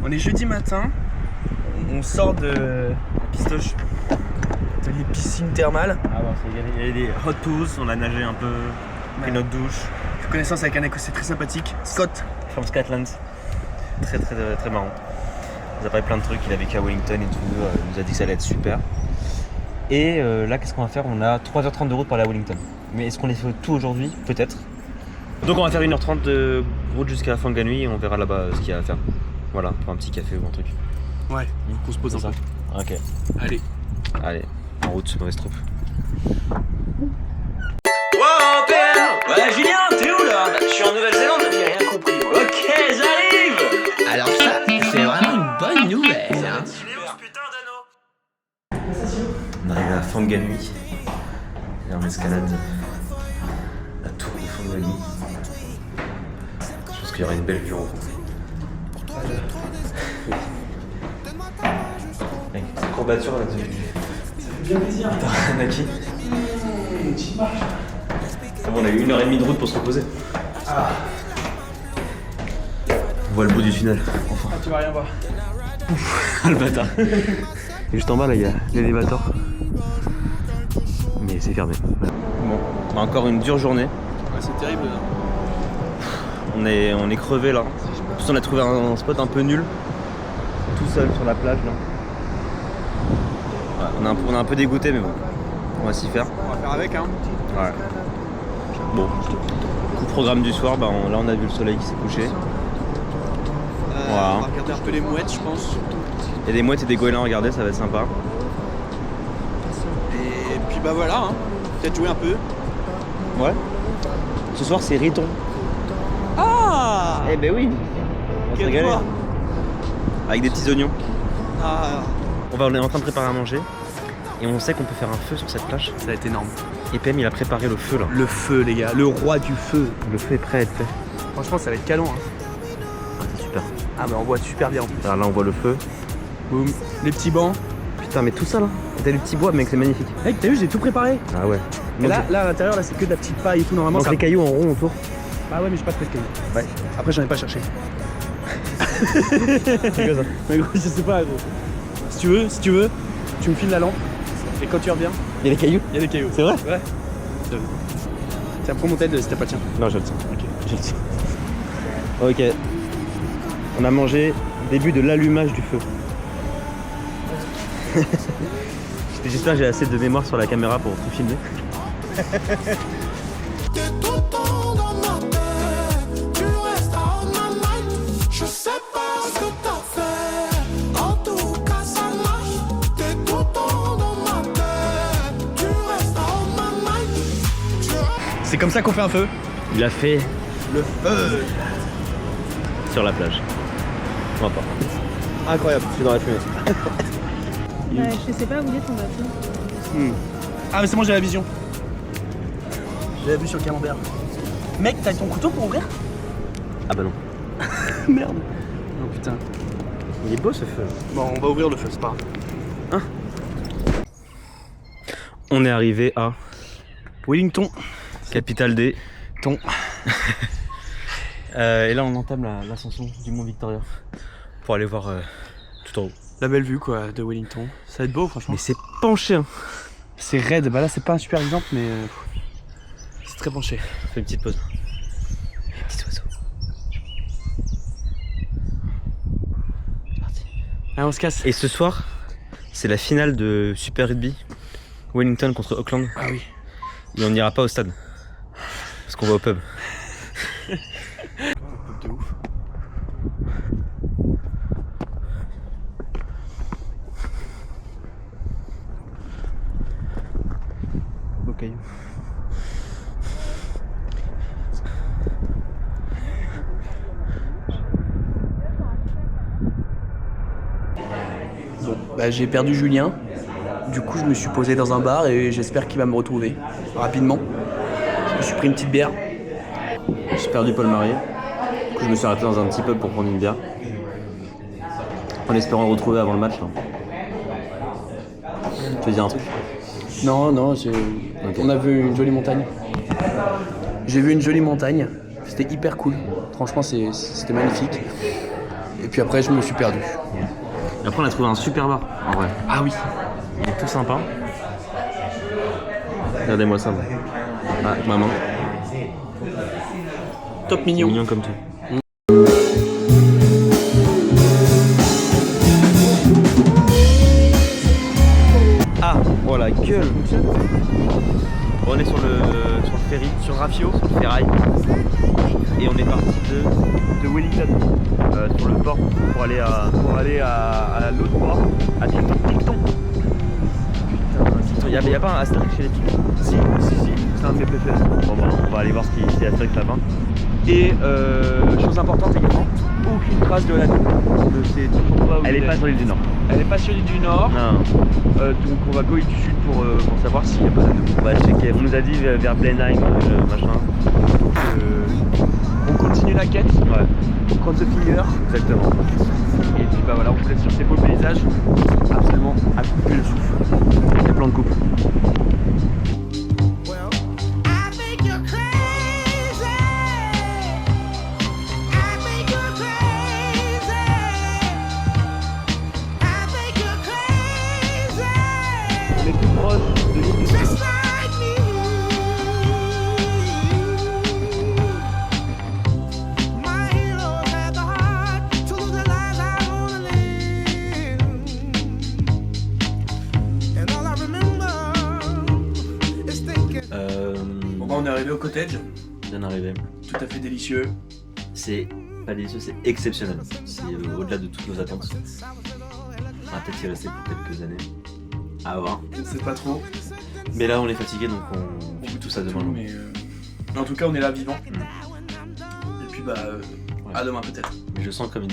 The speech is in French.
On est jeudi matin, on sort de la pistoche, de les piscines thermales. Ah bon, il y avait des hot tools, on a nagé un peu, pris notre douche. J'ai fait connaissance avec un écossais très sympathique, Scott. From Scotland. Très marrant. Il nous a parlé plein de trucs, il a vécu à Wellington et tout, il nous a dit que ça allait être super. Et là, qu'est-ce qu'on va faire? On a 3h30 de route pour aller à Wellington. Mais est-ce qu'on les fait tout aujourd'hui? Peut-être. Donc on va faire 1h30 de route jusqu'à Whanganui et on verra là-bas ce qu'il y a à faire. Voilà, pour un petit café ou un truc. Ouais, qu'on se pose un peu. Ok. Allez, en route, mauvaise troupe. Wow, père! Ouais, Julien, t'es où là? Je suis en Nouvelle-Zélande, j'ai rien compris. Ok, j'arrive! Alors ça, c'est vraiment une bonne nouvelle, hein? On arrive à Whanganui et on escalade la tour de Whanganui. Je pense qu'il y aura une belle vue en haut. Mec, cette courbature là, ça fait bien plaisir. T'as rien acquis? On a eu 1h30 de route pour se reposer. On voit le bout du tunnel, enfin. tu vas rien voir. Le bâtard. Et juste en bas là, il y a l'élévateur. Mais c'est fermé. Voilà. Bon, encore une dure journée. Ouais, c'est terrible là. On est crevé là. En plus, on a trouvé un spot un peu nul. Tout seul sur la plage là. Ouais, on est un peu dégoûté mais bon. On va s'y faire. On va faire avec, hein. Ouais. Bon. Coup programme du soir, là on a vu le soleil qui s'est couché. Voilà. On va regarder un peu les mouettes, je pense. Il y a des mouettes et des goélands, regardez, ça va être sympa. Et puis bah voilà, hein. Peut-être jouer un peu. Ouais. Ce soir c'est Riton. Ah! Eh ben oui. On va se régaler. fois. Avec des petits oignons. Ah, On est en train de préparer à manger. Et on sait qu'on peut faire un feu sur cette plage. ça va être énorme. Et PM il a préparé le feu là. Le feu, les gars, le roi du feu. Le feu est prêt à être fait. Franchement, ça va être canon, hein. Ah, c'est super. Ah, bah on voit super bien en plus. Alors là on voit le feu. Boum. Les petits bancs. Putain mais tout ça là. T'as du petit bois mec, c'est magnifique. Mec, t'as vu, j'ai tout préparé. Ah ouais. Et là, à l'intérieur, là, c'est que de la petite paille et tout. Normalement, donc ça. les cailloux en rond autour. Ah ouais, mais j'ai pas trouvé de cailloux. Ouais. Après, j'en ai pas cherché. C'est quoi ça? Mais gros, je sais pas, gros. Si tu veux, tu me files la lampe. Et quand tu reviens, Il y a des cailloux? il y a des cailloux. C'est vrai? Ouais. Tiens, prends mon tel si t'as pas le tien. Non je le tiens. Ok. Je le tiens. Ok. On a mangé début de l'allumage du feu. J'espère que j'ai assez de mémoire sur la caméra pour tout filmer. T'es tout le temps dans ma tête, tu restes out my mind. Je sais pas ce que t'as fait, en tout cas ça marche. T'es tout le temps dans ma tête, tu restes out my mind. C'est comme ça qu'on fait un feu. Il a fait Le feu. sur la plage. On va pas. Incroyable, je suis dans la fumée. Bah, je sais pas où il est ton bateau. Ah, mais c'est moi, j'ai la vision. J'ai la vue sur le camembert. Mec, t'as ton couteau pour ouvrir? Ah bah non. Merde. Oh putain. Il est beau ce feu. Bon, on va ouvrir le feu, c'est pas grave. On est arrivé à Wellington. Capitale des Ton. et là on entame l'ascension du mont Victoria pour aller voir tout en haut. La belle vue, quoi, de Wellington. Ça va être beau, franchement. Mais c'est penché hein. C'est raide. Bah là, c'est pas un super exemple, mais c'est très penché. On fait une petite pause. Les petits oiseaux. C'est parti. Allez, on se casse. Et ce soir, c'est la finale de Super Rugby. Wellington contre Auckland. Ah oui. Et on n'ira pas au stade. Parce qu'on va au pub. De ouf. Beau caillou. Bon, bah j'ai perdu Julien. Du coup, je me suis posé dans un bar et j'espère qu'il va me retrouver rapidement. Je me suis pris une petite bière. J'ai perdu Paul Marié. Du coup, je me suis arrêté dans un petit pub pour prendre une bière. En espérant le retrouver avant le match. Là. Tu veux dire un truc? Non, on a vu une jolie montagne. J'ai vu une jolie montagne. C'était hyper cool. Franchement, c'était magnifique. Et puis après, je me suis perdu. Et après, on a trouvé un super bar, en vrai. Ah oui. Il est tout sympa. Regardez-moi ça. Moi. Ah, maman. Top mignon. Mignon comme tout. Ah, oh la gueule. On est sur le ferry, sur Rafio, sur le ferraille. Et on est parti de Wellington, sur le port, pour aller à l'autre port, à Picton. Putain, il n'y a pas un Astérix chez les Pictons? Si, c'est un de mes préférés. Bon, bah, on va aller voir ce qui c'est Astérix là-bas. Et chose importante également, aucune trace de l'anneau. Elle est pas sur l'île du Nord. Elle est pas sur l'île du Nord. Non. Donc on va go du Sud pour savoir s'il n'y a pas d'anneau. On va checker. On nous a dit vers Blenheim, machin. On continue la quête. Ouais. Cross the finger. Exactement. Et puis bah voilà, on vous laisse sur ces beaux paysages. Absolument à couper le souffle. Il y a plein de couples. Well, I think you're crazy. I think you're crazy. I think you're crazy. On est tout proche de l'île du Sud. Just like me. My heroes had the heart to lose their lives out on the land. And all I remember is thinking. Bon bah on est arrivé au cottage. Bien arrivé. Tout à fait délicieux. C'est pas délicieux, c'est exceptionnel. C'est au-delà de toutes nos attentes. On va peut-être y rester pour quelques années. À voir. On sait pas trop. Mais là, on est fatigué, donc on fait tout ça demain. Mais en tout cas, on est là vivant. Et puis bah, à demain peut-être. Mais je sans comme une.